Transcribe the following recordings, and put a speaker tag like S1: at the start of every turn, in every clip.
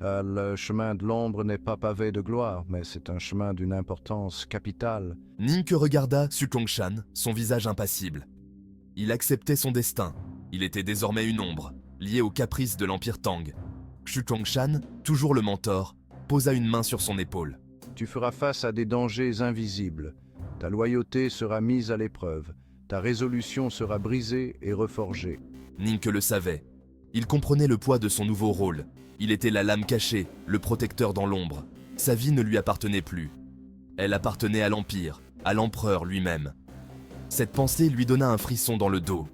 S1: Le chemin de l'ombre n'est pas pavé de gloire, mais c'est un chemin d'une importance capitale.
S2: Ning regarda Xu Chongshan, son visage impassible. Il acceptait son destin. Il était désormais une ombre, liée aux caprices de l'Empire Tang. Xu Chongshan, toujours le mentor, posa une main sur son épaule.
S1: Tu feras face à des dangers invisibles. Ta loyauté sera mise à l'épreuve. Ta résolution sera brisée et reforgée.
S2: Ning le savait. Il comprenait le poids de son nouveau rôle. Il était la lame cachée, le protecteur dans l'ombre. Sa vie ne lui appartenait plus. Elle appartenait à l'Empire, à l'Empereur lui-même. Cette pensée lui donna un frisson dans le dos.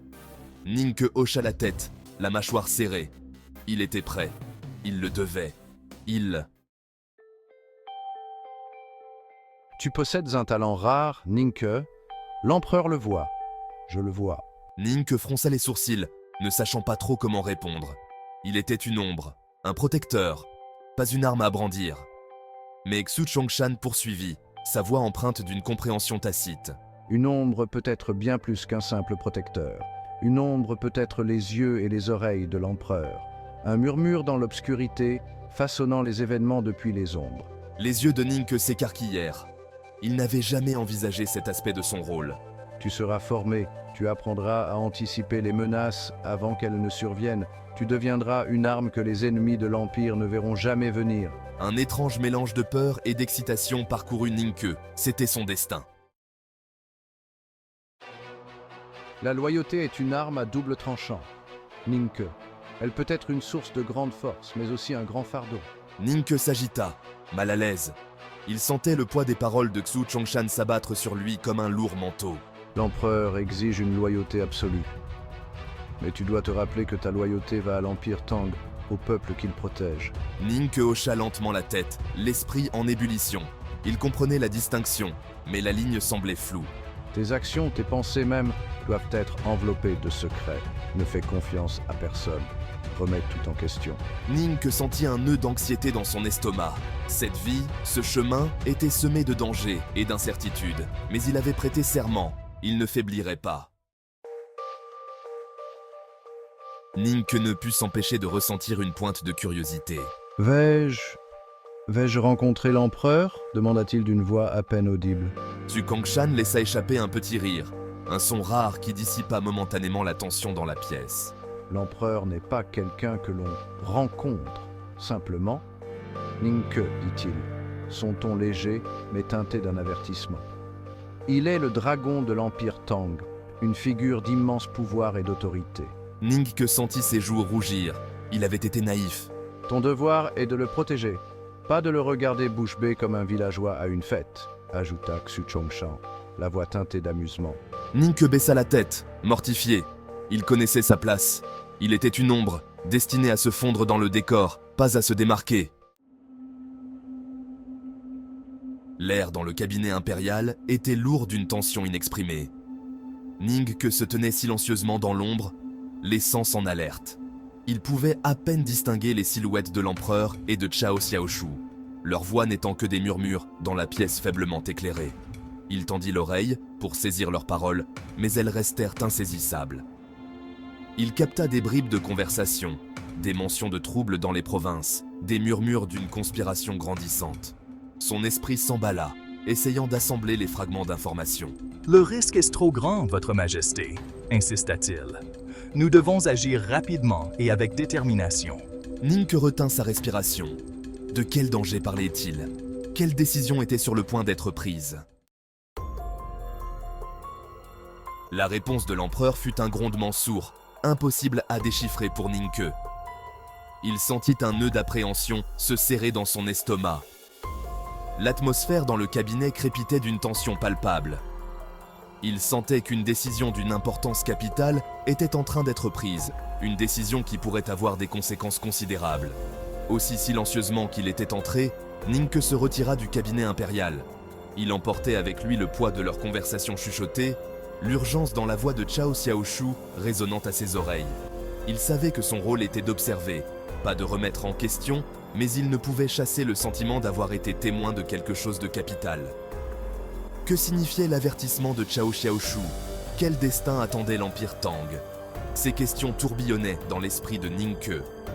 S2: Ning hocha la tête, la mâchoire serrée. Il était prêt. Il le devait.
S1: Tu possèdes un talent rare, Ninke. L'empereur le voit. Je le vois.
S2: Ning fronça les sourcils, ne sachant pas trop comment répondre. Il était une ombre, un protecteur, pas une arme à brandir. Mais Xu Chongshan poursuivit, sa voix empreinte d'une compréhension tacite.
S1: Une ombre peut être bien plus qu'un simple protecteur. Une ombre peut être les yeux et les oreilles de l'empereur. Un murmure dans l'obscurité, façonnant les événements depuis les ombres.
S2: Les yeux de Ning s'écarquillèrent. Il n'avait jamais envisagé cet aspect de son rôle.
S1: Tu seras formé, tu apprendras à anticiper les menaces avant qu'elles ne surviennent. Tu deviendras une arme que les ennemis de l'Empire ne verront jamais venir.
S2: Un étrange mélange de peur et d'excitation parcourut Ning. C'était son destin.
S1: La loyauté est une arme à double tranchant. Ninke. Elle peut être une source de grande force, mais aussi un grand fardeau.
S2: Ning s'agita, mal à l'aise. Il sentait le poids des paroles de Xu Chongshan s'abattre sur lui comme un lourd manteau.
S1: L'empereur exige une loyauté absolue. Mais tu dois te rappeler que ta loyauté va à l'Empire Tang, au peuple qu'il protège.
S2: Ning hocha lentement la tête, l'esprit en ébullition. Il comprenait la distinction, mais la ligne semblait floue.
S1: Tes actions, tes pensées même, doivent être enveloppées de secrets. Ne fais confiance à personne. Remets tout en question.
S2: Ning sentit un nœud d'anxiété dans son estomac. Cette vie, ce chemin, était semé de dangers et d'incertitudes. Mais il avait prêté serment. Il ne faiblirait pas. Ning ne put s'empêcher de ressentir une pointe de curiosité.
S1: Vais-je rencontrer l'empereur demanda-t-il d'une voix à peine audible.
S2: Xu Chongshan laissa échapper un petit rire, un son rare qui dissipa momentanément la tension dans la pièce.
S1: L'empereur n'est pas quelqu'un que l'on rencontre, simplement. Ninke, dit-il, son ton léger mais teinté d'un avertissement. Il est le dragon de l'Empire Tang, une figure d'immense pouvoir et d'autorité.
S2: Ning sentit ses joues rougir. Il avait été naïf.
S1: Ton devoir est de le protéger, pas de le regarder bouche bée comme un villageois à une fête, ajouta Xu Chongshan, la voix teintée d'amusement.
S2: Ning baissa la tête, mortifié. Il connaissait sa place. Il était une ombre, destinée à se fondre dans le décor, pas à se démarquer. L'air dans le cabinet impérial était lourd d'une tension inexprimée. Ning se tenait silencieusement dans l'ombre, les sens en alerte. Il pouvait à peine distinguer les silhouettes de l'empereur et de Chao Xiaoshu, leur voix n'étant que des murmures dans la pièce faiblement éclairée. Il tendit l'oreille pour saisir leurs paroles, mais elles restèrent insaisissables. Il capta des bribes de conversation, des mentions de troubles dans les provinces, des murmures d'une conspiration grandissante. Son esprit s'emballa, essayant d'assembler les fragments d'informations.
S3: « Le risque est trop grand, Votre Majesté », insista-t-il. « Nous devons agir rapidement et avec détermination. »
S2: Ning retint sa respiration. De quel danger parlait-il? Quelle décision était sur le point d'être prise? La réponse de l'empereur fut un grondement sourd, impossible à déchiffrer pour Ning. Il sentit un nœud d'appréhension se serrer dans son estomac. L'atmosphère dans le cabinet crépitait d'une tension palpable. Il sentait qu'une décision d'une importance capitale était en train d'être prise, une décision qui pourrait avoir des conséquences considérables. Aussi silencieusement qu'il était entré, Ning se retira du cabinet impérial. Il emportait avec lui le poids de leur conversation chuchotée, l'urgence dans la voix de Chao Xiaoshu résonnant à ses oreilles. Il savait que son rôle était d'observer, pas de remettre en question, mais il ne pouvait chasser le sentiment d'avoir été témoin de quelque chose de capital. Que signifiait l'avertissement de Chao Xiaoshu? Quel destin attendait l'Empire Tang? Ces questions tourbillonnaient dans l'esprit de Ning.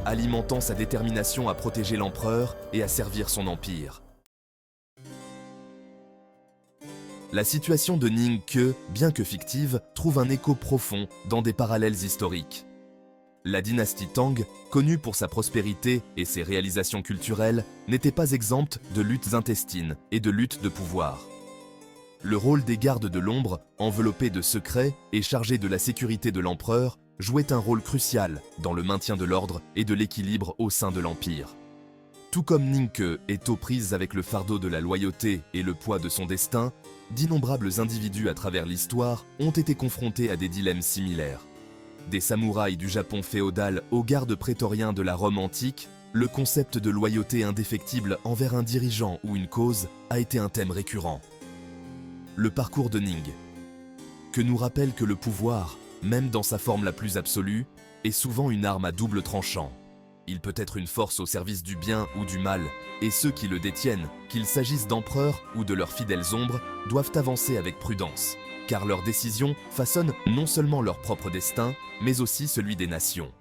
S2: alimentant sa détermination à protéger l'empereur et à servir son empire. La situation de Ning Ke, bien que fictive, trouve un écho profond dans des parallèles historiques. La dynastie Tang, connue pour sa prospérité et ses réalisations culturelles, n'était pas exempte de luttes intestines et de luttes de pouvoir. Le rôle des gardes de l'ombre, enveloppés de secrets et chargés de la sécurité de l'empereur, jouait un rôle crucial dans le maintien de l'ordre et de l'équilibre au sein de l'empire. Tout comme Ning Ke est aux prises avec le fardeau de la loyauté et le poids de son destin, d'innombrables individus à travers l'histoire ont été confrontés à des dilemmes similaires. Des samouraïs du Japon féodal aux gardes prétoriens de la Rome antique, le concept de loyauté indéfectible envers un dirigeant ou une cause a été un thème récurrent. Le parcours de Ning Ke nous rappelle que le pouvoir, même dans sa forme la plus absolue, est souvent une arme à double tranchant. Il peut être une force au service du bien ou du mal, et ceux qui le détiennent, qu'il s'agisse d'empereurs ou de leurs fidèles ombres, doivent avancer avec prudence, car leurs décisions façonnent non seulement leur propre destin, mais aussi celui des nations.